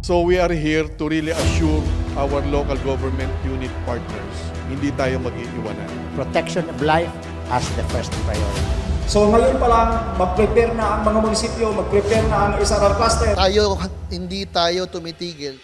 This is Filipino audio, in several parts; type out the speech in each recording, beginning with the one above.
So we are here to really assure our local government unit partners, hindi tayo mag-iiwanan. Protection of life as the first priority. So ngayon pa lang, mag-prepare na ang mga munisipyo, mag-prepare na ang SRR cluster. Hindi tayo tumitigil.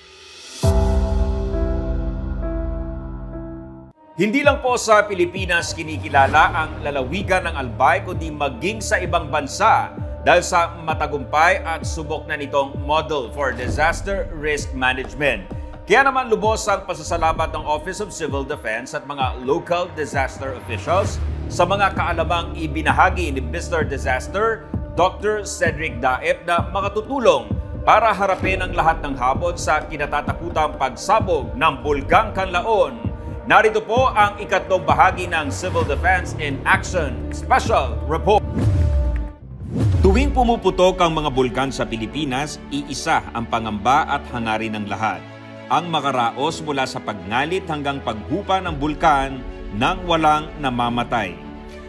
Hindi lang po sa Pilipinas kinikilala ang lalawigan ng Albay, kundi maging sa ibang bansa dahil sa matagumpay at subok na nitong model for disaster risk management. Kaya naman lubos ang pasasalamat ng Office of Civil Defense at mga local disaster officials sa mga kaalamang ibinahagi ni Mr. Disaster, Dr. Cedric Daep, na makatutulong para harapin ang lahat ng hamon sa kinatatakutang pagsabog ng Bulkang Kanlaon. Narito po ang ikatlong bahagi ng Civil Defense in Action Special Report. Tuwing pumuputok ang mga bulkan sa Pilipinas, iisa ang pangamba at hangarin ng lahat. Ang makaraos mula sa pagngalit hanggang paghupa ng bulkan nang walang namamatay.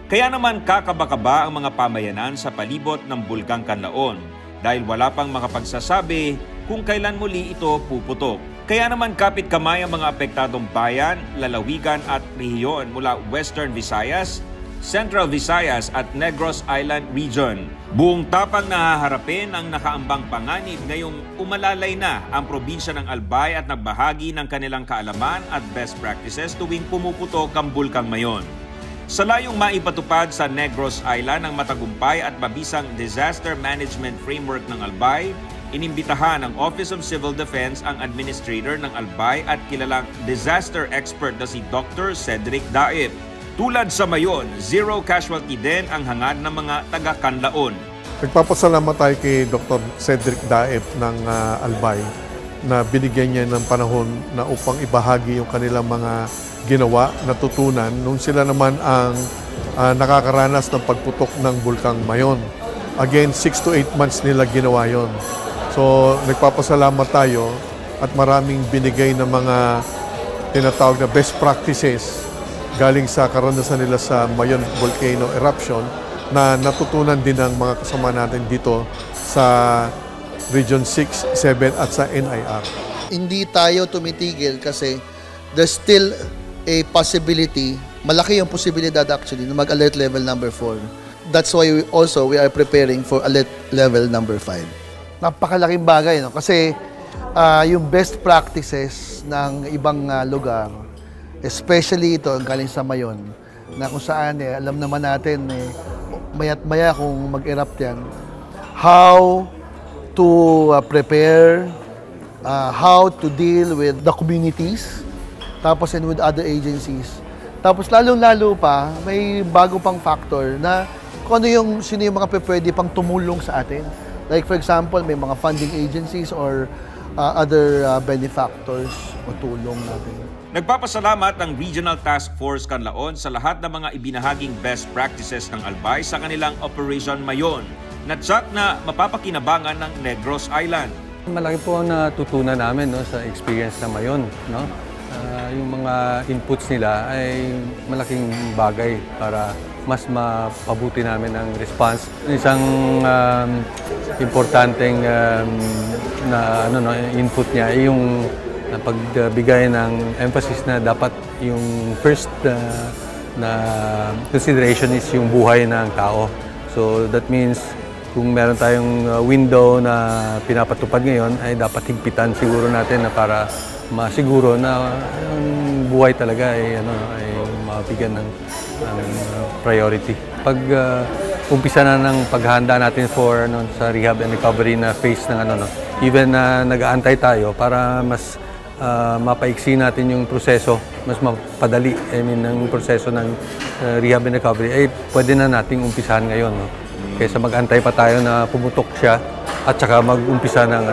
Kaya naman kakaba-kaba ang mga pamayanan sa palibot ng Bulkang Kanlaon dahil wala pang makapagsasabi kung kailan muli ito puputok. Kaya naman kapit kamay ang mga apektadong bayan, lalawigan at rehiyon mula Western Visayas, Central Visayas at Negros Island Region. Buong tapang nahaharapin ang nakaambang panganib ngayong umalalay na ang probinsya ng Albay at nagbahagi ng kanilang kaalaman at best practices tuwing pumuputok ang Bulkang Mayon. Sa layong maipatupad sa Negros Island ang matagumpay at mabisang disaster management framework ng Albay, inimbitahan ng Office of Civil Defense ang administrator ng Albay at kilalang disaster expert na si Dr. Cedric Daep. Tulad sa Mayon, zero casualty din ang hangad ng mga taga-Kanlaon. Nagpapasalamat tayo kay Dr. Cedric Daep ng Albay na binigyan niya ng panahon na upang ibahagi yung kanilang mga ginawa, natutunan nung sila naman ang nakakaranas ng pagputok ng Bulkang Mayon. Again, 6 to 8 months nila ginawa yon. So, nagpapasalamat tayo at maraming binigay ng mga tinatawag na best practices galing sa karanasan nila sa Mayon volcano eruption na natutunan din ng mga kasama natin dito sa Region 6, 7 at sa NIR. Hindi tayo tumitigil kasi there's still a possibility, malaki yung posibilidad actually na mag-alert level number 4. That's why we are preparing for alert level number 5. Napakalaking bagay, no? Kasi yung best practices ng ibang lugar, especially ito, galing sa Mayon, na kung saan, alam naman natin, maya't maya kung mag-erupt yan, how to prepare, how to deal with the communities, tapos and with other agencies. Tapos lalong-lalo pa, may bago pang factor na kung ano sino yung mga pwede pang tumulong sa atin. Like for example, may mga funding agencies or other benefactors o tulong natin. Nagpapasalamat ang Regional Task Force Kanlaon sa lahat ng mga ibinahaging best practices ng Albay sa kanilang Operation Mayon na tsak na mapapakinabangan ng Negros Island. Malaki po ang natutunan namin, no, sa experience na Mayon. No? Yung mga inputs nila ay malaking bagay para mas mapabuti namin ang response. Isang importanteng input niya ay yung pagbigay ng emphasis na dapat yung first na consideration is yung buhay ng tao. So that means kung meron tayong window na pinapatupad ngayon ay dapat higpitan siguro natin na para masiguro na ang buhay talaga ay mabigyan ng priority. Pag umpisa na ng paghahanda natin for sa rehab and recovery na phase ng even na nag-aantay tayo para mas mapaiksi natin yung proseso, mas mapadali ang proseso ng rehab and recovery, ay pwede na nating umpisahan ngayon. No? Kaysa mag-antay pa tayo na pumutok siya at saka mag-umpisa ng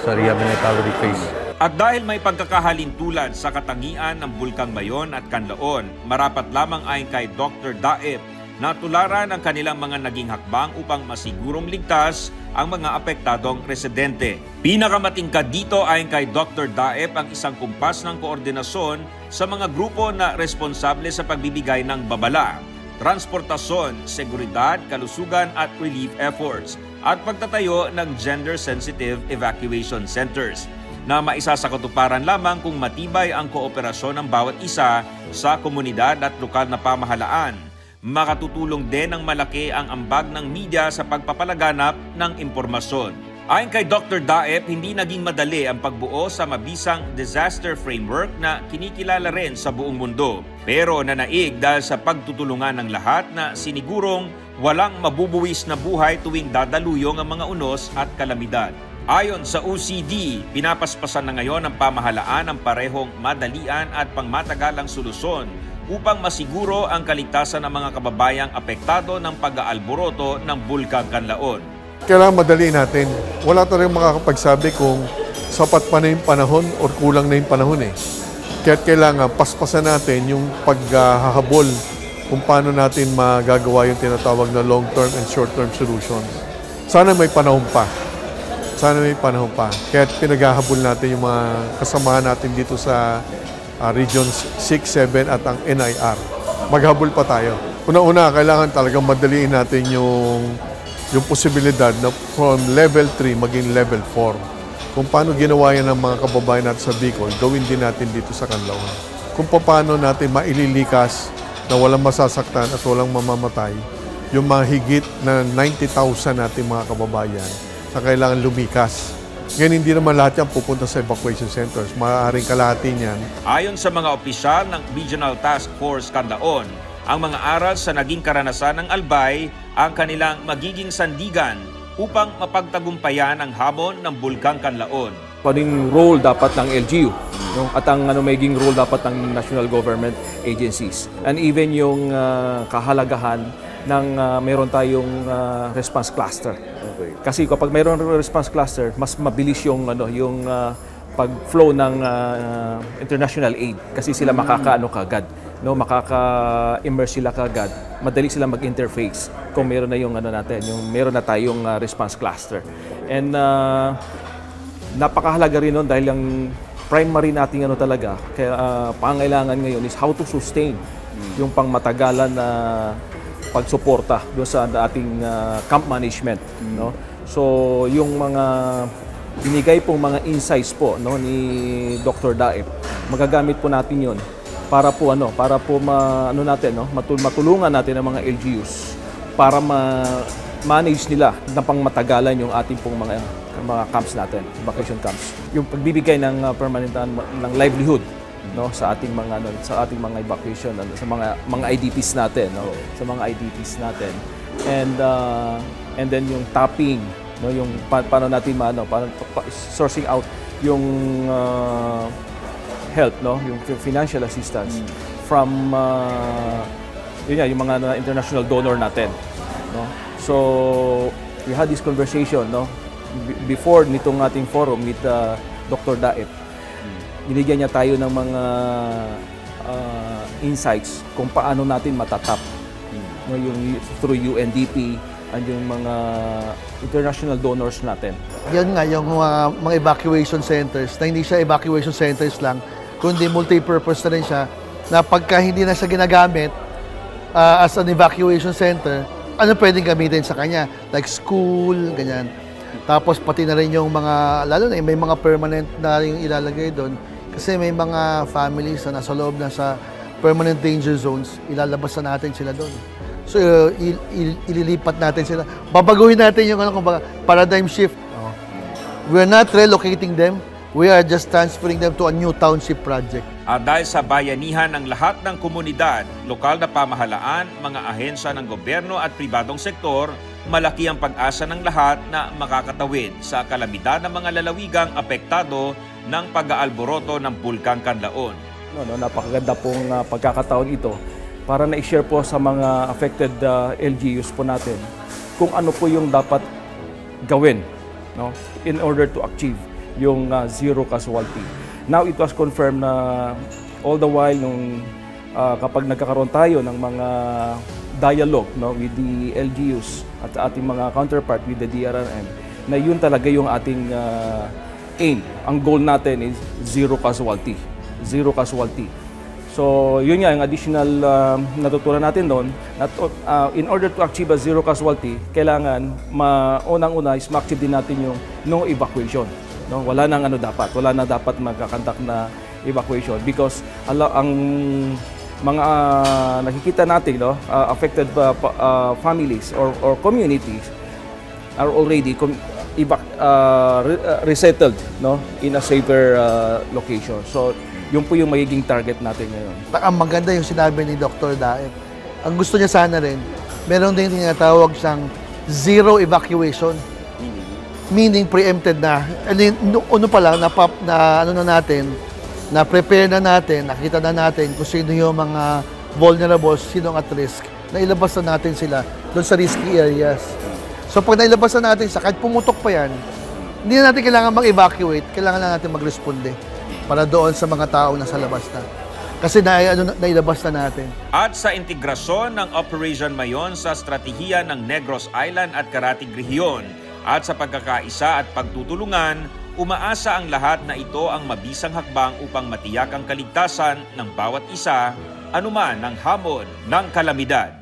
sa rehab and recovery phase. At dahil may pagkakahalintulad sa katangian ng Bulkang Mayon at Kanlaon, marapat lamang ayon kay Dr. Daep na tularan ang kanilang mga naging hakbang upang masigurong ligtas ang mga apektadong residente. Pinakamatingkad dito ayon kay Dr. Daep ang isang kumpas ng koordinasyon sa mga grupo na responsable sa pagbibigay ng babala, transportasyon, seguridad, kalusugan at relief efforts, at pagtatayo ng gender-sensitive evacuation centers. na maisa sa katuparan lamang kung matibay ang kooperasyon ng bawat isa sa komunidad at lokal na pamahalaan. Makatutulong din ng malaki ang ambag ng media sa pagpapalaganap ng impormasyon. Ayon kay Dr. Daep, hindi naging madali ang pagbuo sa mabisang disaster framework na kinikilala rin sa buong mundo. Pero nanaig dahil sa pagtutulungan ng lahat na sinigurong walang mabubuwis na buhay tuwing dadaluyong ang mga unos at kalamidad. Ayon sa OCD, pinapaspasan na ngayon ng pamahalaan ang parehong madalian at pangmatagalang solusyon upang masiguro ang kaligtasan ng mga kababayang apektado ng pag-aalboroto ng Bulkang Kanlaon. Kailangan madaliin natin. Wala tayong makakapagsabi kung sapat pa na yung panahon o kulang na yung panahon eh. Kaya kailangan paspasan natin yung paghahabol kung paano natin magagawa yung tinatawag na long-term and short-term solutions. Sana may panahon pa. Kaya pinaghahabol natin yung mga kasamahan natin dito sa Regions 6, 7 at ang NIR. Maghabol pa tayo. Una-una, kailangan talagang madaliin natin yung posibilidad na from level 3 maging level 4. Kung paano ginawa yan ng mga kababayan natin sa Bicol, gawin din natin dito sa Canlaon. Kung paano natin maililikas na walang masasaktan at walang mamamatay yung mga higit na 90,000 natin mga kababayan na kailangan lumikas. Ngayon, hindi naman lahat yan pupunta sa evacuation centers. Maaaring kalahati niyan. Ayon sa mga opisyal ng Regional Task Force Canlaon, ang mga aral sa naging karanasan ng Albay ang kanilang magiging sandigan upang mapagtagumpayan ang hamon ng Bulkang Canlaon. Anong role dapat ng LGU, no? At ang maging role dapat ng national government agencies. And even yung kahalagahan ng meron tayong response cluster. Okay. Kasi kapag mayroon response cluster, mas mabilis yung pag-flow ng international aid kasi sila kagad, no, makaka-immerse sila kagad. Madali sila mag-interface kung meron na yung meron na tayong response cluster. And napakahalaga rin nun dahil ang primary nating talaga kaya pangailangan ngayon is how to sustain yung pangmatagalan na pagsuporta doon sa ating camp management, no. So yung mga binigay pong mga insights po, no, ni Dr. Daep, magagamit po natin 'yon para po matulungan natin ang mga LGUs para manage nila na pangmatagalan yung ating pong mga camps natin, vacation camps. Yung pagbibigay ng permanent ng livelihood, no, sa ating mga evacuation, sa mga IDPs natin, no, sa mga IDPs natin. And then yung tapping, no, yung paano natin sourcing out yung help, no, yung financial assistance from yung mga international donor natin, no. So we had this conversation, no, before nitong ating forum with Dr. Daep. Binigyan niya tayo ng mga insights kung paano natin matatap, no, yung through UNDP and yung mga international donors natin. Yan nga, yung mga evacuation centers, na hindi siya evacuation centers lang, kundi multi-purpose na rin siya, na pagka hindi na siya ginagamit as an evacuation center, ano pwedeng gamitin sa kanya? Like school, ganyan. Tapos pati na rin yung mga, lalo na may mga permanent na yung ilalagay doon. Kasi may mga families na nasa loob na sa permanent danger zones, ilalabas na natin sila doon. So, ililipat natin sila. Babaguhin natin yung paradigm shift. We're not relocating them. We are just transferring them to a new township project. Dahil sa bayanihan ng lahat ng komunidad, lokal na pamahalaan, mga ahensya ng gobyerno at pribadong sektor, malaki ang pag-asa ng lahat na makakatawid sa kalamidad ng mga lalawigang apektado ng pag-aalboroto ng Bulkang Canlaon. Napakaganda pong pagkakataon ito para na-share po sa mga affected LGUs po natin kung ano po yung dapat gawin, no, in order to achieve yung zero casualty. Now it was confirmed na all the while kapag nagkakaroon tayo ng mga dialogue, no, with the LGUs at ating mga counterpart with the DRRM, na yun talaga yung ating aim. Ang goal natin is zero casualty. Zero casualty. So, yun nga, yung additional natutunan natin doon. In order to achieve a zero casualty, kailangan unang-una is ma-achieve din natin yung no evacuation. No, wala na dapat magkakandak na evacuation because ang mga nakikita natin, no, affected families or communities are already resettled, no, in a safer location. So yun po yung magiging target natin ngayon. Ang maganda yung sinabi ni Dr. Daep. Ang gusto niya sana rin, meron din tinatawag siyang zero evacuation. Meaning preempted na. Ano pa lang, na-prepare na natin, nakita na natin kung sino yung mga vulnerable, sino ang at risk. Nailabas na natin sila doon sa risky areas. So pag nailabas na natin, kahit pumutok pa yan, hindi na natin kailangan mag-evacuate, kailangan na natin mag-responde para doon sa mga taong nasa labas na. Kasi nailabas na natin. At sa integrasyon ng Operation Mayon sa estratehiya ng Negros Island at Caratig Region at sa pagkakaisa at pagtutulungan, umaasa ang lahat na ito ang mabisang hakbang upang matiyak ang kaligtasan ng bawat isa, anuman ang hamon ng kalamidad.